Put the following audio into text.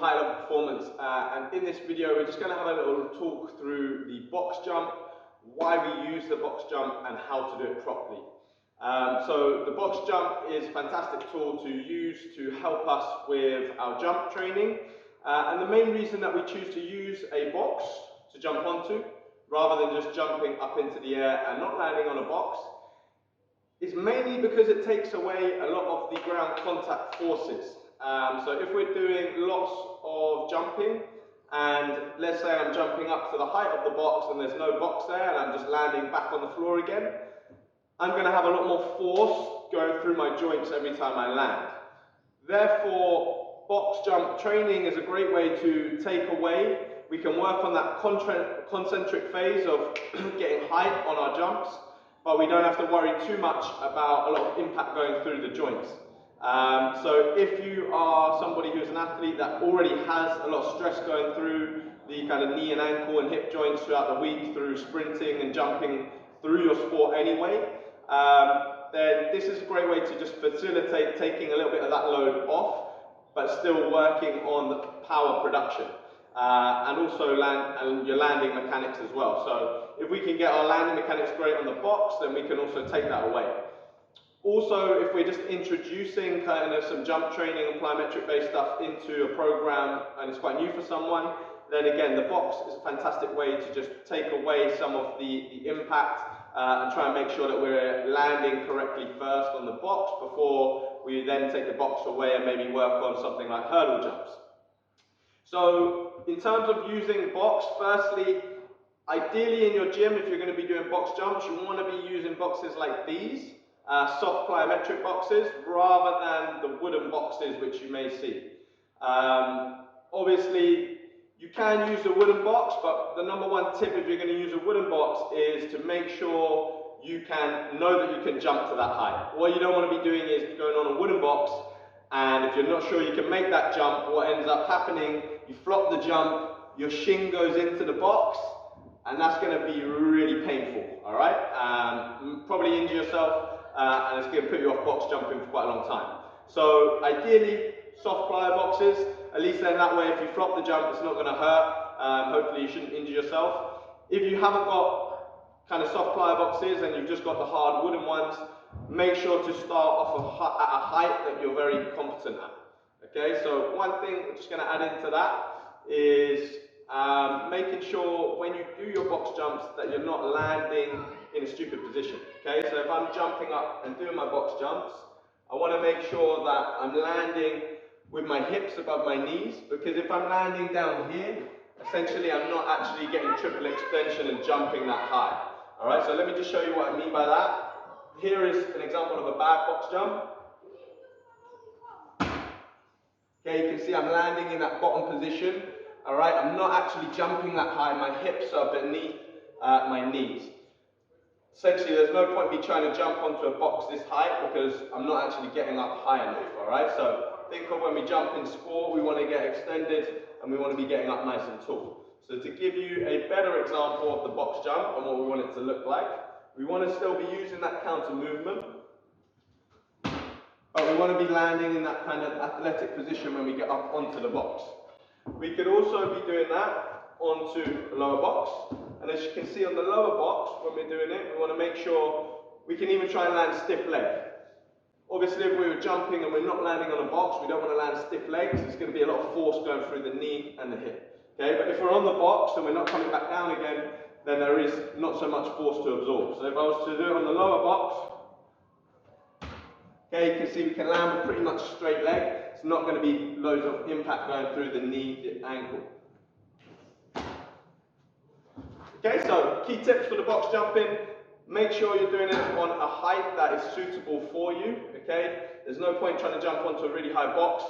high level performance, and in this video we're just going to have a little talk through the box jump, why we use the box jump and how to do it properly. So the box jump is a fantastic tool to use to help us with our jump training, and the main reason that we choose to use a box to jump onto rather than just jumping up into the air and not landing on a box is mainly because it takes away a lot of the ground contact forces. So if we're doing lots of jumping, and let's say I'm jumping up to the height of the box and there's no box there and I'm just landing back on the floor again, I'm going to have a lot more force going through my joints every time I land. Therefore, box jump training is a great way to take away. We can work on that concentric phase of getting height on our jumps, but we don't have to worry too much about a lot of impact going through the joints. So if you are somebody who's an athlete that already has a lot of stress going through the kind of knee and ankle and hip joints throughout the week through sprinting and jumping through your sport anyway, then this is a great way to just facilitate taking a little bit of that load off, but still working on the power production. And also your landing mechanics as well. So if we can get our landing mechanics great on the box, then we can also take that away. Also, if we're just introducing kind of some jump training and plyometric based stuff into a program and it's quite new for someone, then again the box is a fantastic way to just take away some of the impact and try and make sure that we're landing correctly first on the box before we then take the box away and maybe work on something like hurdle jumps. So in terms of using box, firstly, ideally in your gym, if you're going to be doing box jumps, you want to be using boxes like these, soft plyometric boxes, rather than the wooden boxes which you may see. Obviously, you can use a wooden box, but the number one tip if you're going to use a wooden box is to make sure you can know that you can jump to that height. What you don't want to be doing is going on a wooden box, and if you're not sure you can make that jump, what ends up happening, you flop the jump, your shin goes into the box, and that's going to be really painful, all right? Probably injure yourself, and it's going to put you off box jumping for quite a long time. So ideally, soft plyo boxes, at least then that way if you flop the jump, it's not going to hurt. Hopefully you shouldn't injure yourself. If you haven't got kind of soft plyo boxes and you've just got the hard wooden ones, make sure to start off at a height that you're very competent at. Okay, so one thing I'm just going to add into that is making sure when you do your box jumps that you're not landing in a stupid position. Okay, so if I'm jumping up and doing my box jumps, I want to make sure that I'm landing with my hips above my knees, because if I'm landing down here, essentially I'm not actually getting triple extension and jumping that high. All right, so let me just show you what I mean by that. Here is an example of a bad box jump. Okay, you can see I'm landing in that bottom position. All right, I'm not actually jumping that high. My hips are beneath my knees. Essentially, there's no point me trying to jump onto a box this height because I'm not actually getting up high enough. All right, so think of when we jump in sport, we want to get extended and we want to be getting up nice and tall. So to give you a better example of the box jump and what we want it to look like, we want to still be using that counter movement, but we want to be landing in that kind of athletic position when we get up onto the box. We could also be doing that onto the lower box, and as you can see on the lower box, when we're doing it, we want to make sure we can even try and land stiff leg. Obviously, if we were jumping and we're not landing on a box, we don't want to land stiff legs. There's going to be a lot of force going through the knee and the hip. Okay, but if we're on the box and we're not coming back down again, then there is not so much force to absorb. So if I was to do it on the lower box, okay, you can see we can land with pretty much straight leg. It's not going to be loads of impact going through the knee, the ankle. Okay, so key tips for the box jumping. Make sure you're doing it on a height that is suitable for you. Okay, there's no point trying to jump onto a really high box